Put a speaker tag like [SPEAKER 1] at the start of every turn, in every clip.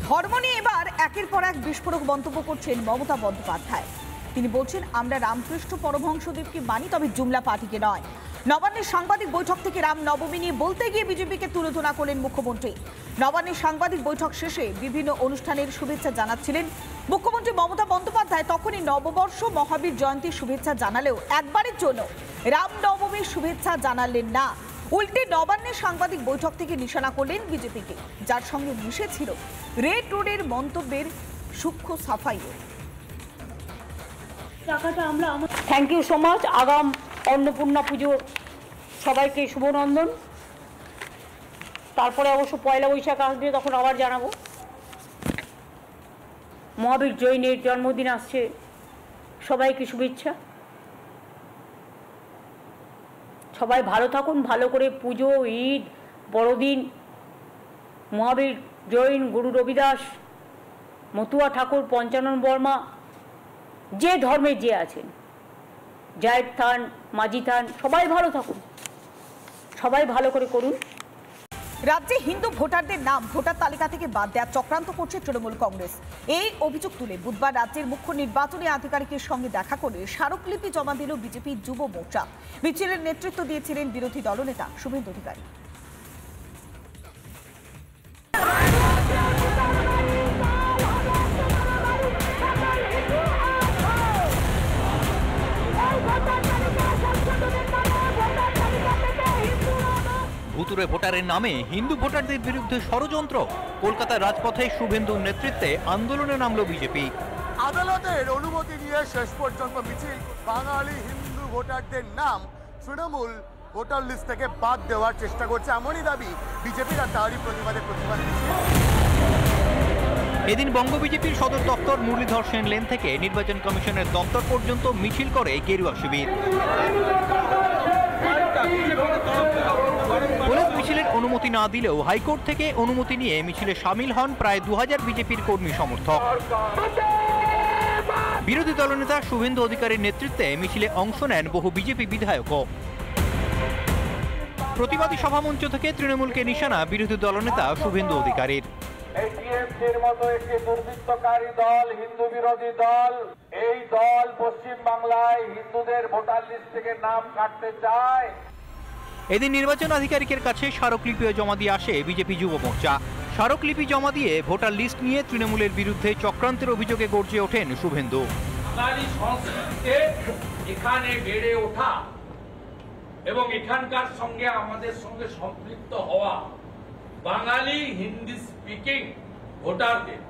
[SPEAKER 1] ধর্ম নিয়ে এবার একের পর এক বিস্ফোরক মন্তব্য করছেন মমতা বন্দ্যোপাধ্যায়। তিনি বলছেন, আমরা রামকৃষ্ণ পরমহংসদেবকে মানি, তবে জুমলা পার্টিকে নয়। নবান্নের সাংবাদিক বৈঠক থেকে রাম নবমী নিয়ে বলতে গিয়ে বিজেপিকে তুলোধনা করলেন মুখ্যমন্ত্রী। নবান্নের সাংবাদিক বৈঠক শেষে বিভিন্ন অনুষ্ঠানের শুভেচ্ছা জানাচ্ছিলেন মুখ্যমন্ত্রী মমতা বন্দ্যোপাধ্যায়। তখনই নববর্ষ মহাবীর জয়ন্তীর শুভেচ্ছা জানালেও একবারের জন্য রাম নবমীর শুভেচ্ছা জানালেন না। উল্টে নবান্নের সাংবাদিক বৈঠক থেকে নিশানা করলেন বিজেপিকে, যার সঙ্গে মিশেছিল রেড রোডের মন্তব্যের সূক্ষ্ম সাফাইও।
[SPEAKER 2] Thank you so much. আগাম অন্নপূর্ণা পুজোর সবাইকে শুভনন্দন। তারপরে অবশ্য পয়লা বৈশাখ আসবে, তখন আবার জানাবো। মহাবীর জৈনের জন্মদিন আসছে, সবাইকে শুভেচ্ছা। সবাই ভালো থাকুন, ভালো করে পুজো, ঈদ, বড়দিন, মহাবীর জৈন, গুরু রবিদাস, মতুয়া ঠাকুর, পঞ্চানন বর্মা, যে ধর্মের যে আছেন, জায়েদ থান, মাঝি থান, সবাই ভালো থাকুন, সবাই ভালো করে করুন।
[SPEAKER 1] রাজ্যে হিন্দু ভোটারদের নাম ভোটার তালিকা থেকে বাদ দেওয়ার চক্রান্ত করছে তৃণমূল কংগ্রেস। এই অভিযোগ তুলে বুধবার রাজ্যের মুখ্য নির্বাচনী আধিকারিকের সঙ্গে দেখা করে স্মারকলিপি জমা দিল বিজেপি যুব মোর্চা। মিছিলের নেতৃত্ব দিয়েছিলেন বিরোধী দলনেতা শুভেন্দু অধিকারী।
[SPEAKER 3] ভুতুরে ভোটারের নামে হিন্দু ভোটারদের বিরুদ্ধে ষড়যন্ত্র। কলকাতার রাজপথে শুভেন্দুর নেতৃত্বে আন্দোলনে নামল বিজেপি।
[SPEAKER 4] আদালতের অনুমতি নিয়ে শেষ পর্যন্ত মিছিল। বাঙালি হিন্দু ভোটারদের নাম তৃণমূল ভোটার লিস্ট থেকে বাদ দেওয়ার চেষ্টা করছে, এমনই দাবি বিজেপির, আর তারই প্রতিবাদ মিছিল।
[SPEAKER 3] এদিন বঙ্গ বিজেপির সদর দপ্তর মুরলীধর সেন লেন থেকে নির্বাচন কমিশনের দপ্তর পর্যন্ত মিছিল করে গেরুয়া শিবির। পুলিশ মিছিলের অনুমতি না দিলেও হাইকোর্ট থেকে অনুমতি নিয়ে মিছিলে সামিল হন প্রায় 2000 বিজেপির কর্মী সমর্থক। বিরোধী দলনেতা শুভেন্দু অধিকারীর নেতৃত্বে মিছিলে অংশ নেন বহু বিজেপি বিধায়কও। প্রতিবাদী সভামঞ্চ থেকে তৃণমূলকে নিশানা বিরোধী দলনেতা শুভেন্দু অধিকারীর।
[SPEAKER 5] টিএমসির মতো একটি দুর্বৃত্তকারী দল, হিন্দু বিরোধী দল, এই দল পশ্চিম বাংলায় হিন্দুদের ভোটার লিস্ট থেকে নাম কাটতে চায়।
[SPEAKER 3] এদিন নির্বাচন আধিকারিকের কাছে স্মারকলিপিও জমা দিয়ে আসে বিজেপি যুব মোর্চা। স্মারকলিপি জমা দিয়ে ভোটার লিস্ট নিয়ে তৃণমূলের বিরুদ্ধে চক্রান্তের অভিযোগে গর্জে ওঠেন শুভেন্দু।
[SPEAKER 5] বাঙালি সংস্কৃতিতে এখানে বেড়ে ওঠা এবং এখানকার সঙ্গে আমাদের সঙ্গে সম্পৃক্ত হওয়া বাঙালি হিন্দি স্পিকিং ভোটারদের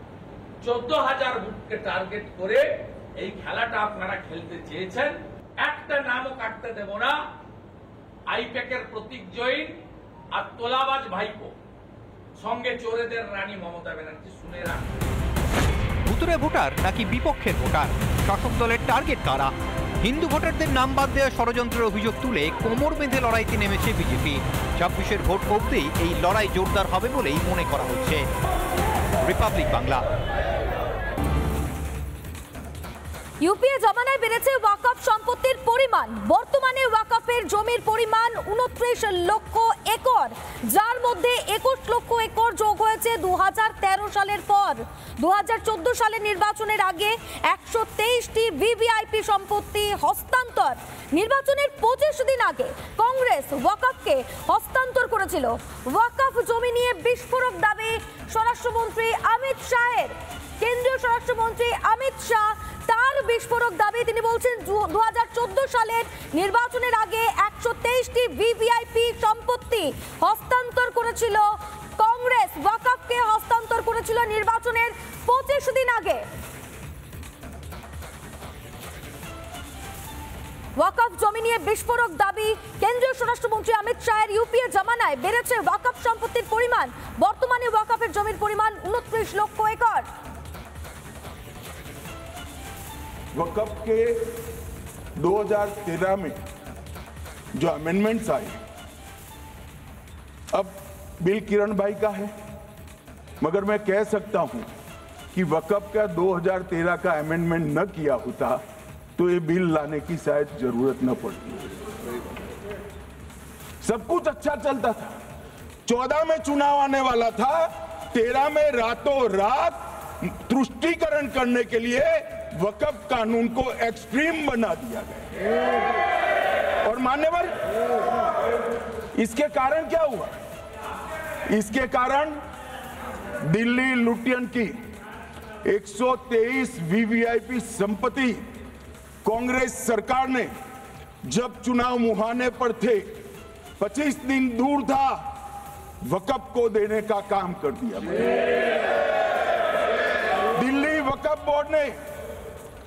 [SPEAKER 5] 14,000 বুথকে টার্গেট করে এই খেলাটা আপনারা খেলতে চেয়েছেন। একটা নামও কাটতে দেব না। আইপ্যাকের প্রতীক জৈন আর তোলাবাজ ভাইপো, সঙ্গে চোরেদের রানী মমতা ব্যানার্জি, শুনে রাখুন।
[SPEAKER 3] ভুতুরে ভোটার নাকি বিপক্ষের ভোটার? শাসক দলের টার্গেট কারা? হিন্দু ভোটারদের নাম বাদ দেওয়া ষড়যন্ত্রের অভিযোগ তুলে কোমর বেঁধে লড়াইতে নেমেছে বিজেপি। 26-এর ভোট অবধি এই লড়াই জোরদার হবে বলেই মনে করা হচ্ছে। রিপাবলিক বাংলা।
[SPEAKER 6] ইউপিএ জমানায় বেড়েছে ওয়াকফ সম্পত্তির পরিমাণ। বর্তমানে ওয়াকফের জমির পরিমাণ 29 লক্ষ একর, যার মধ্যে 21 লক্ষ একর যোগ হয়েছে 2013 সালের পর। 2014 সালের নির্বাচনের আগে 123টি ভিভিআইপি সম্পত্তি হস্তান্তর। নির্বাচনের 25 দিন আগে কংগ্রেস ওয়াকফকে হস্তান্তর করেছিল। ওয়াকফ জমি নিয়ে বিস্ফোরক দাবি স্বরাষ্ট্রমন্ত্রী অমিত শাহের। কেন্দ্রীয় স্বরাষ্ট্রমন্ত্রী অমিত শাহ তার বিস্ফোরক দাবি, তিনি বলছেন 2014 সালের নির্বাচনের আগে 123টি ভিভিআইপি সম্পত্তি হস্তান্তর করেছিল কংগ্রেস, ওয়াকফকে হস্তান্তর করেছিল নির্বাচনের 25 দিন আগে। ওয়াকফ জমি নিয়ে বিস্ফোরক দাবি কেন্দ্রীয় স্বরাষ্ট্রমন্ত্রী অমিত শাহের। ইউপিএ জমানায় বেড়েছে ওয়াকফ সম্পত্তির পরিমাণ। বর্তমানে ওয়াকফের জমির পরিমাণ 29 লক্ষ একর।
[SPEAKER 7] वक्फ के 2013 में जो अमेंडमेंट्स आए, अब बिल किरण भाई का है, मगर मैं कह सकता हूं कि वक्फ का 2013 का अमेंडमेंट न किया होता तो ये बिल लाने की शायद जरूरत न पड़ती। सब कुछ अच्छा चलता था। 14 में चुनाव आने वाला था, 2013 में रातों रात तुष्टीकरण करने के लिए वक्फ कानून को एक्सट्रीम बना दिया गया। और मान्यवर, इसके कारण क्या हुआ? इसके कारण दिल्ली लुटियन की 123 वीवीआईपी संपत्ति कांग्रेस सरकार ने जब चुनाव मुहाने पर थे, 25 दिन दूर था, वक्फ को देने का काम कर दिया। दिल्ली वक्फ बोर्ड ने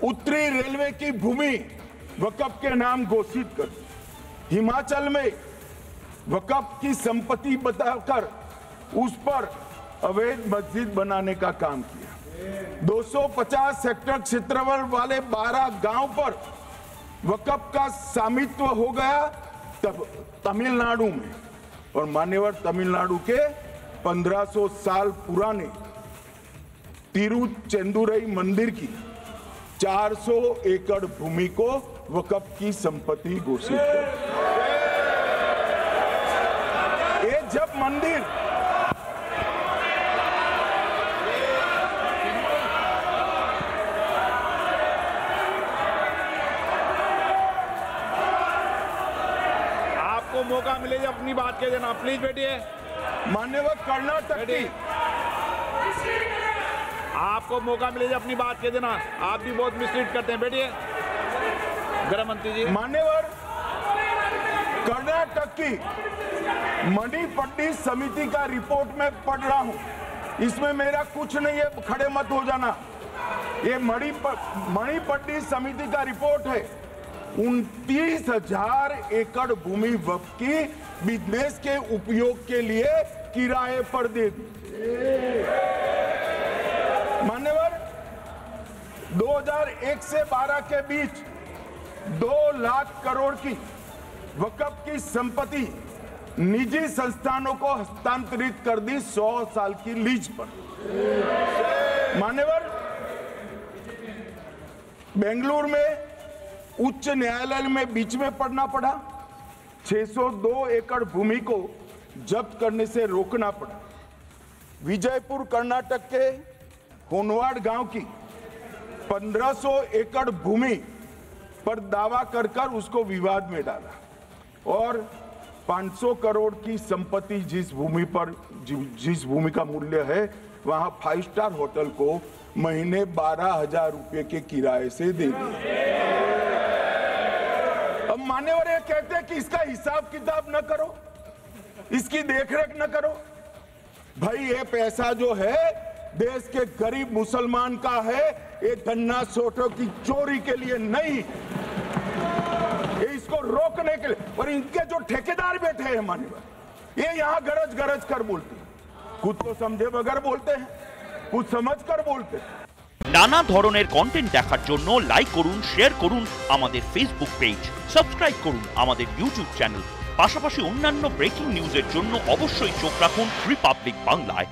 [SPEAKER 7] उत्तरी रेलवे की भूमि वक्फ के नाम घोषित कर दी। हिमाचल में वक्फ की संपत्ति बताकर उस पर अवैध मस्जिद बनाने का काम किया। 250 हेक्टेयर क्षेत्रफल वाले 12 गांव पर वक्फ का स्वामित्व हो गया तब तमिलनाडु में। और मान्यवर, तमिलनाडु के 1500 साल पुराने तिरुचेंदुरई मंदिर की 400 एकड़ भूमि को वक्फ की संपत्ति घोषित कर। ये जब मंदिर
[SPEAKER 8] आपको मौका मिले अपनी बात के देना, प्लीज बैठिए।
[SPEAKER 7] मान्यवर, कर्नाटक की
[SPEAKER 8] आपको मौका मिले अपनी बात के देना, आप भी बहुत मिसलीड करते हैं। बैठिए गृह मंत्री जी।
[SPEAKER 7] मान्यवर, कर्नाटक की मणिपट्टी समिति का रिपोर्ट में पढ़ रहा हूं, इसमें मेरा कुछ नहीं है, खड़े मत हो जाना। ये मणिपट्टी समिति का रिपोर्ट है। 29,000 एकड़ भूमि वक्फ की बिजनेस के उपयोग के लिए किराए पर दे दी। मान्यवर, 2001 से 12 के बीच 2 लाख करोड़ की वक्फ की संपत्ति निजी संस्थानों को हस्तांतरित कर दी 100 साल की लीज पर। मान्यवर, बेंगलुरु में उच्च न्यायालय में बीच में पढ़ना पड़ा, 602 एकड़ भूमि को जब्त करने से रोकना पड़ा। विजयपुर कर्नाटक के होनवाड़ गांव की 1500 एकड़ भूमि पर दावा कर उसको विवाद में डाला और 500 करोड़ की संपत्ति जिस भूमि का मूल्य है वहां 5 स्टार होटल को महीने 12,000 रुपए के किराए से दे दिया। अब मान्यवर ये कहते हैं कि इसका हिसाब किताब न करो, इसकी देखरेख न करो। भाई, ये पैसा जो है देश के गरीब मुसलमान का है, ये धन्ना सोटों की चोरी के लिए नहीं, ये इसको रोकने के लिए। और इनके जो ठेकेदार बैठे हैं मान्यवर, ये यहाँ गरज गरज कर बोलते हैं, खुद तो समझे बगैर बोलते हैं, कुछ समझ कर बोलते हैं।
[SPEAKER 9] নানা ধরনের কন্টেন্ট দেখার জন্য লাইক করুন, শেয়ার করুন আমাদের ফেসবুক পেজ, সাবস্ক্রাইব করুন আমাদের ইউটিউব চ্যানেল। পাশাপাশি অন্যান্য ব্রেকিং নিউজের জন্য অবশ্যই চোখ রাখুন রিপাবলিক বাংলায়।